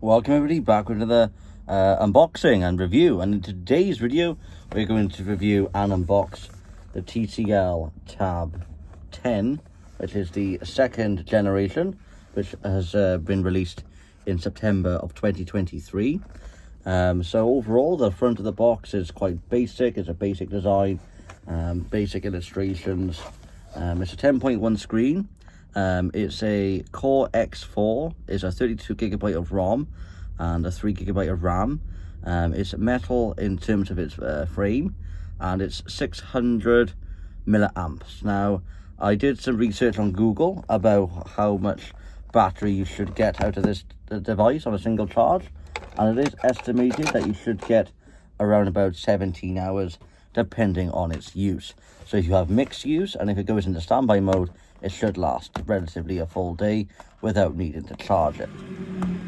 Welcome everybody back with another unboxing and review, and in today's video we're going to review and unbox the TCL Tab 10, which is the second generation, which has been released in September of 2023. So overall the front of the box is quite basic. It's a basic design, basic illustrations. It's a 10.1 screen. It's a Core X4, it's a 32GB of ROM and a 3GB of RAM. It's metal in terms of its frame, and it's 600 milliamps. Now, I did some research on Google about how much battery you should get out of this device on a single charge, and it is estimated that you should get around about 17 hours depending on its use. So if you have mixed use and if it goes into standby mode, it should last relatively a full day without needing to charge it.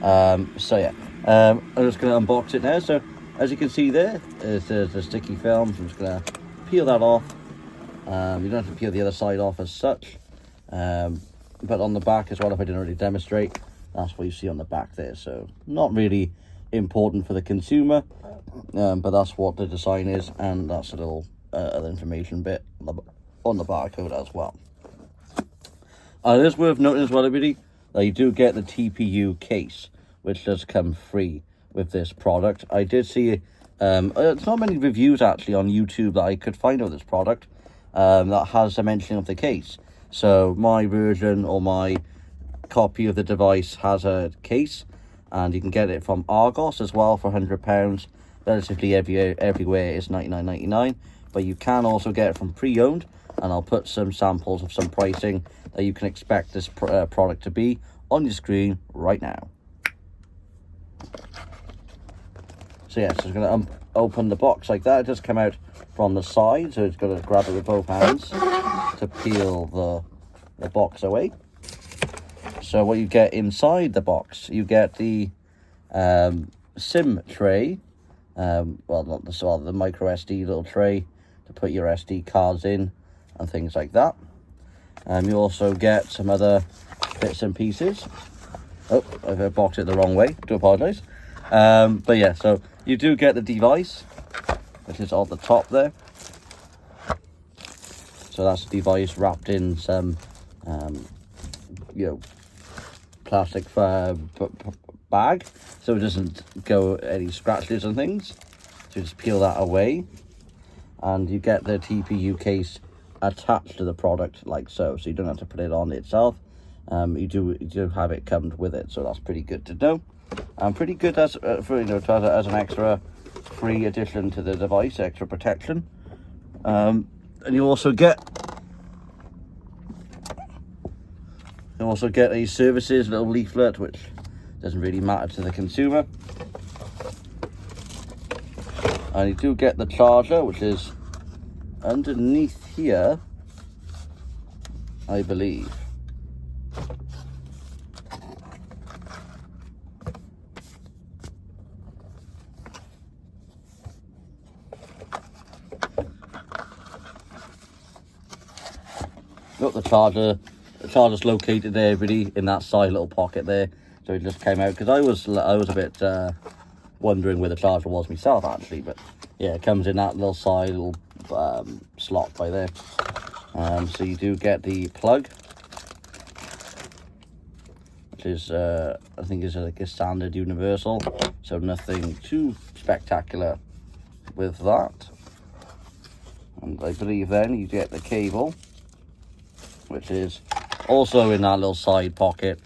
I'm just going to unbox it now. So as you can see there, there's the sticky film. So I'm just going to peel that off. You don't have to peel the other side off as such, but on the back as well, if I didn't already demonstrate, that's what you see on the back there. So not really important for the consumer, but that's what the design is, and that's a little other information bit on the barcode as well. It is worth noting as well, everybody, that you do get the TPU case, which does come free with this product. I did see it's not many reviews actually on YouTube that I could find of this product that has a mention of the case. So my version or my copy of the device has a case, and you can get it from Argos as well for £100. Relatively everywhere is $99.99, but you can also get it from pre-owned, and I'll put some samples of some pricing that you can expect this product to be on your screen right now. So yeah, so it's going to open the box like that. It does come out from the side, so it's got to grab it with both hands to peel the box away. So what you get inside the box, you get the SIM tray, the micro SD little tray to put your SD cards in and things like that. You also get some other bits and pieces. Oh, I've boxed it the wrong way, do apologise. But yeah, so you do get the device, which is on the top there. So that's the device wrapped in some, plastic bag, so it doesn't go any scratches and things. So you just peel that away, and you get the TPU case attached to the product like so you don't have to put it on itself. You do have it come with it, so that's pretty good to know, and pretty good as as an extra free addition to the device, extra protection. And you also get a services little leaflet, which doesn't really matter to the consumer. And you do get the charger, which is underneath here, I believe. Got the charger. The charger's located there, really, in that side little pocket there. So it just came out because I was a bit wondering where the charger was myself actually, but yeah, it comes in that little side little slot by there. So you do get the plug, which is I think is like a standard universal, so nothing too spectacular with that. And I believe then you get the cable, which is also in that little side pocket,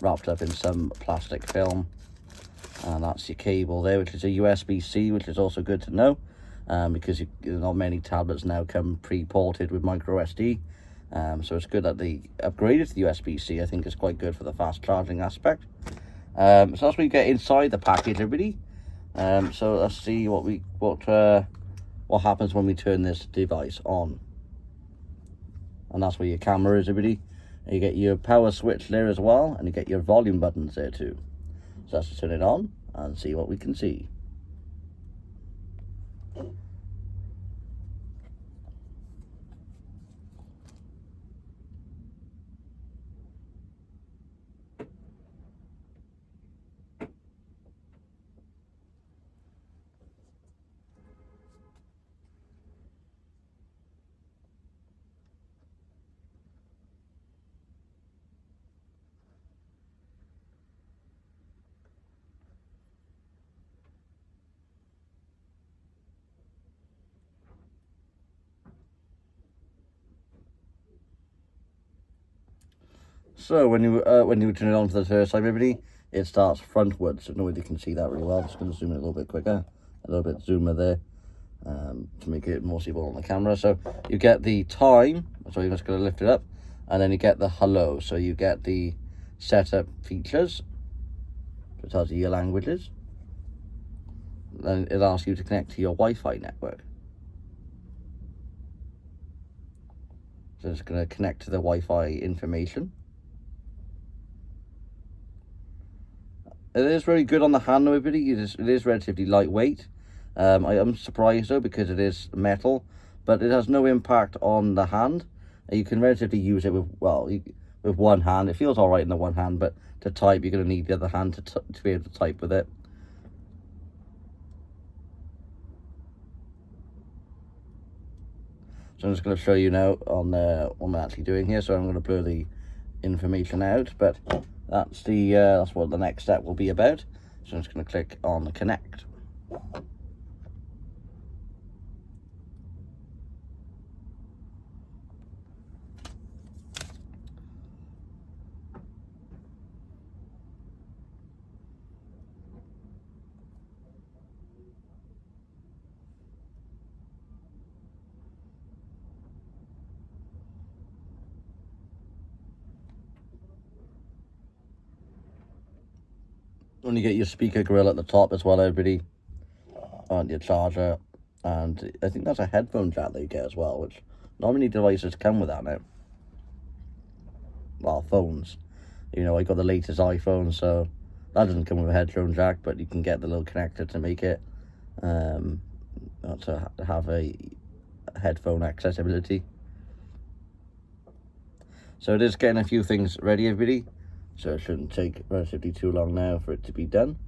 wrapped up in some plastic film. And that's your cable there, which is a USB-C, which is also good to know, because not many tablets now come pre-ported with micro SD. So it's good that they upgraded to the USB-C. I think it's quite good for the fast charging aspect. So that's what you get inside the package, everybody. So let's see what happens when we turn this device on. And that's where your camera is, everybody. And you get your power switch there as well, and you get your volume buttons there too. So let's turn it on and see what we can see. So when you turn it on for the first time, everybody, it starts frontwards. So nobody can see that really well. I'm just going to zoom in a little bit quicker, a little bit zoomer there, to make it more seeable on the camera. So you get the time. So you're just going to lift it up, and then you get the hello. So you get the setup features. So it tells you your languages. Then it asks you to connect to your Wi-Fi network. So it's going to connect to the Wi-Fi information. It is very good on the hand, everybody. It is relatively lightweight. I am surprised though, because it is metal, but it has no impact on the hand. You can relatively use it with, well, with one hand. It feels all right in the one hand, but to type, you're going to need the other hand to be able to type with it. So I'm just going to show you now on what I'm actually doing here. So I'm going to blur the information out, but that's what the next step will be about. So I'm just going to click on connect. When you get your speaker grill at the top as well, everybody, and your charger, and I think that's a headphone jack that you get as well, which not many devices come with that now. Well, phones, you know, I got the latest iPhone, so that doesn't come with a headphone jack, but you can get the little connector to make it to have a headphone accessibility. So it is getting a few things ready, everybody. So it shouldn't take relatively too long now for it to be done.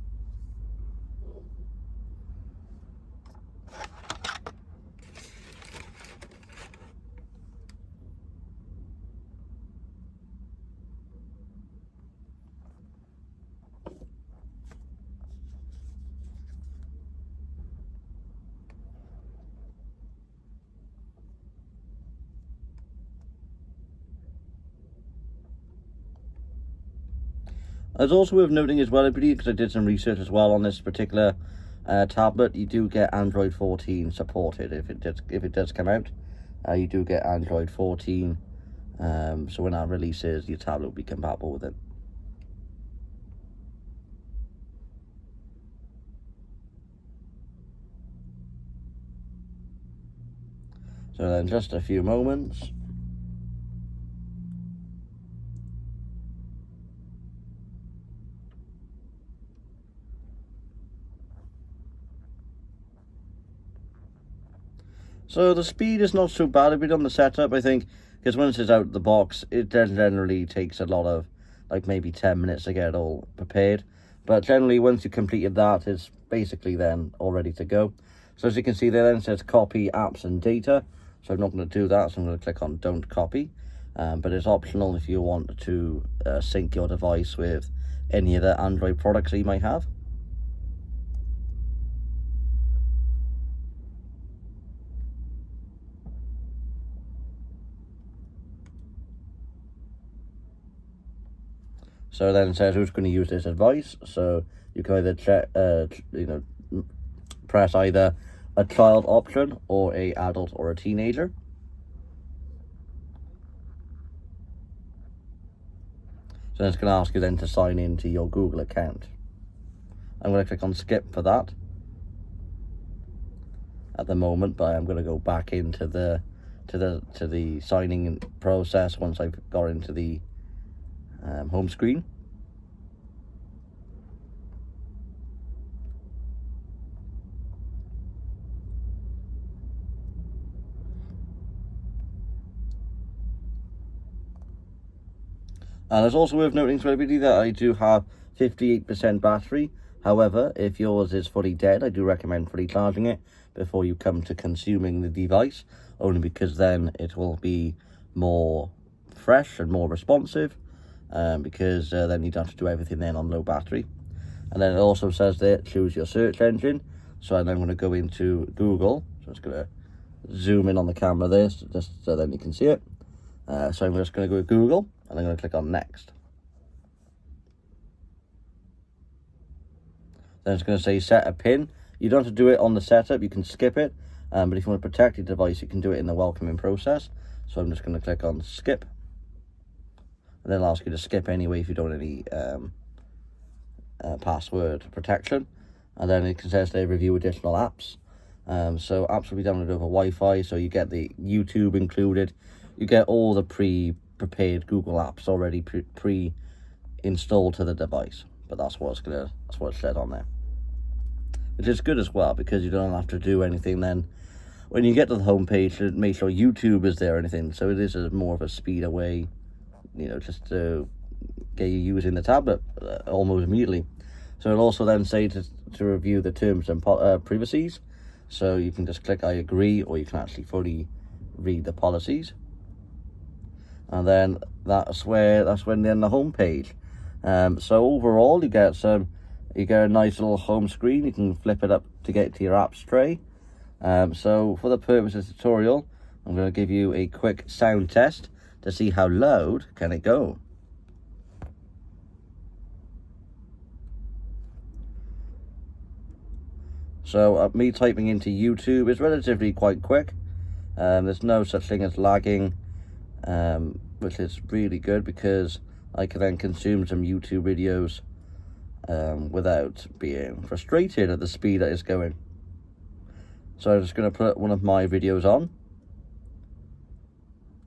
It's also worth noting as well, everybody, because I did some research as well on this particular tablet. You do get Android 14 supported if it does come out. You do get Android 14, so when that releases, your tablet will be compatible with it. So then, just a few moments. So the speed is not so bad a bit on the setup, I think, because once it's out of the box, it generally takes a lot of, like maybe 10 minutes to get it all prepared. But generally, once you completed that, it's basically then all ready to go. So as you can see there, then it says copy apps and data. So I'm not going to do that, so I'm going to click on don't copy. But it's optional if you want to sync your device with any other Android products that you might have. So then it says who's going to use this device. So you can either check, press either a child option or a adult or a teenager. So it's going to ask you then to sign into your Google account. I'm going to click on skip for that at the moment, but I'm going to go back into the signing process once I've got into the home screen. And it's also worth noting to everybody that I do have 58% battery. However, if yours is fully dead, I do recommend fully charging it before you come to consuming the device, only because then it will be more fresh and more responsive, because then you don't have to do everything then on low battery. And then it also says there, choose your search engine. So then I'm going to go into Google. So I'm just going to zoom in on the camera there, just so then you can see it. So I'm just going to go to Google. and I'm going to click on next. Then it's going to say set a pin. You don't have to do it on the setup, you can skip it, but if you want to protect your device, you can do it in the welcoming process. So I'm just going to click on skip, and then it'll ask you to skip anyway if you don't want any password protection. And then it says they review additional apps. So apps will be downloaded over Wi-Fi, so you get the YouTube included. You get all the pre-prepared Google apps already pre-installed to the device. But that's what it said on there, which is good as well, because you don't have to do anything then. When you get to the home page, make sure YouTube is there or anything. So it is more of a speeder way, just to get you using the tablet almost immediately. So it'll also then say to review the terms and privacies. So you can just click I agree, or you can actually fully read the policies. And then that's when they're in the home page. So overall, you get a nice little home screen. You can flip it up to get to your apps tray. So for the purpose of the tutorial, I'm going to give you a quick sound test to see how loud can it go. So me typing into YouTube is relatively quite quick. There's no such thing as lagging, which is really good, because I can then consume some YouTube videos without being frustrated at the speed that it's going. So I'm just going to put one of my videos on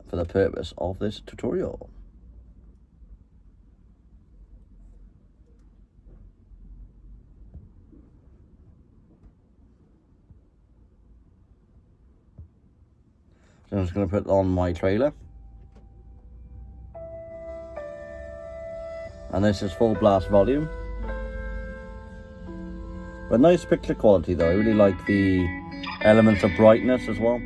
for the purpose of this tutorial. So I'm just going to put on my trailer. And this is full blast volume. But nice picture quality though. I really like the elements of brightness as well.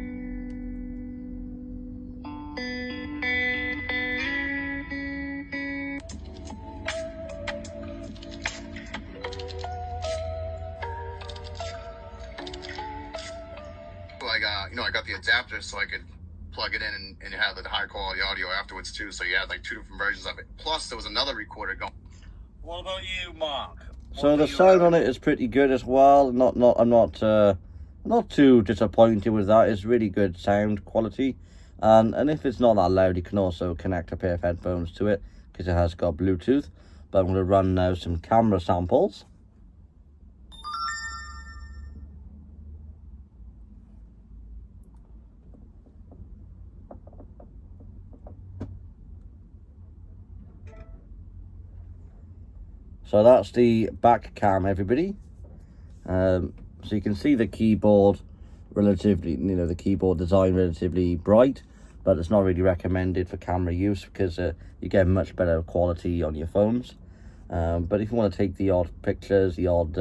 I got the adapter so I could plug it in and have the high quality audio afterwards too. So you had like 2 different versions of it. Plus there was another recorder going. What about you, Mark? So the sound on it is pretty good as well. I'm not too disappointed with that. It's really good sound quality. And if it's not that loud, you can also connect a pair of headphones to it, because it has got Bluetooth. But I'm going to run now some camera samples. So that's the back cam, everybody. So you can see the keyboard relatively, the keyboard design relatively bright, but it's not really recommended for camera use, because you get much better quality on your phones. But if you want to take the odd pictures, the odd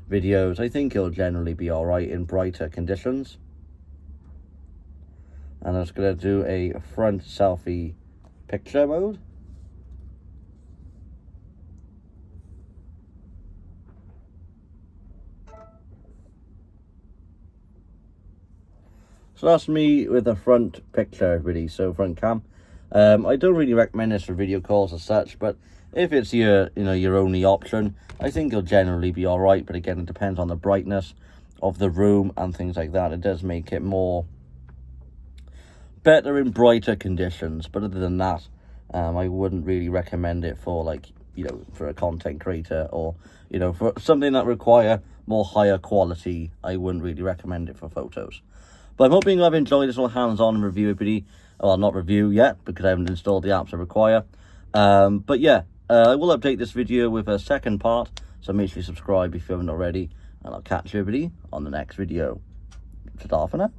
videos, I think it'll generally be all right in brighter conditions. And I'm just going to do a front selfie picture mode. So that's me with a front picture, really, so front cam. I don't really recommend this for video calls as such, but if it's your only option, I think it'll generally be all right. But again, it depends on the brightness of the room and things like that. It does make it better in brighter conditions, but other than that, I wouldn't really recommend it for for a content creator, or for something that require more higher quality. I wouldn't really recommend it for photos. But I'm hoping I've enjoyed this little hands-on review video. Well, not review yet, because I haven't installed the apps I require. But yeah, I will update this video with a second part, so make sure you subscribe if you haven't already, and I'll catch everybody on the next video. Ta-ta for now.